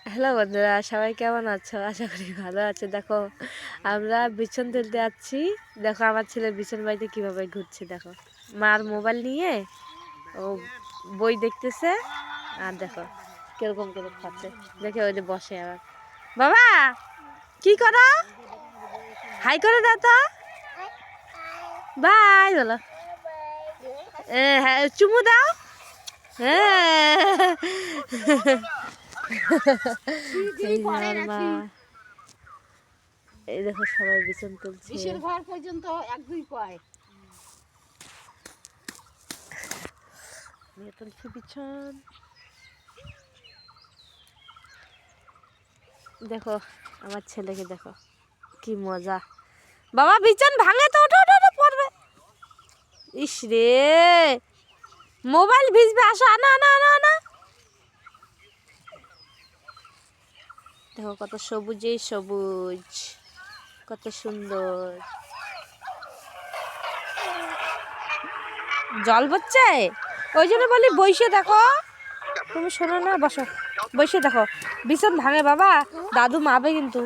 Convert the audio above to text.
Hello বন্ধুরা, সবাই কেমন আছো? আশা করি ভালো আছে। দেখো আমরা বিছন তুলতে যাচ্ছি। দেখো আমার ছেলে বিছন বাড়িতে কিভাবে ঘুরছে। দেখো মার মোবাইল নিয়ে ও বই দেখতেছে, আর দেখো কিরকম করে খাচ্ছে। দেখে ওই যে বসে আবার। বাবা কি করো? হাই করে দাও তো, বাই বলো। হ্যাঁ চুমু দাও। হ্যাঁ এই দেখো সবাই বিছন তুলছে। বিশের ঘর পর্যন্ত এক দুই কয় নিয়ে তুলছি বিছন। দেখো আমার ছেলেকে দেখো কি মজা। বাবা বিছন ভাঙে তো, ওঠো ওঠো পড়বে। ইস রে মোবাইল ভিজবে, আসো আনা আনা আনা আনা। দেখো কত সবুজে সবুজ, কত সুন্দর জল পড়ছে। ওই জন্য বলি বইসে দেখো। তুমি শোনো না, বসো বইসে দেখো। বিছন ভাঙে বাবা, দাদু মারবে কিন্তু।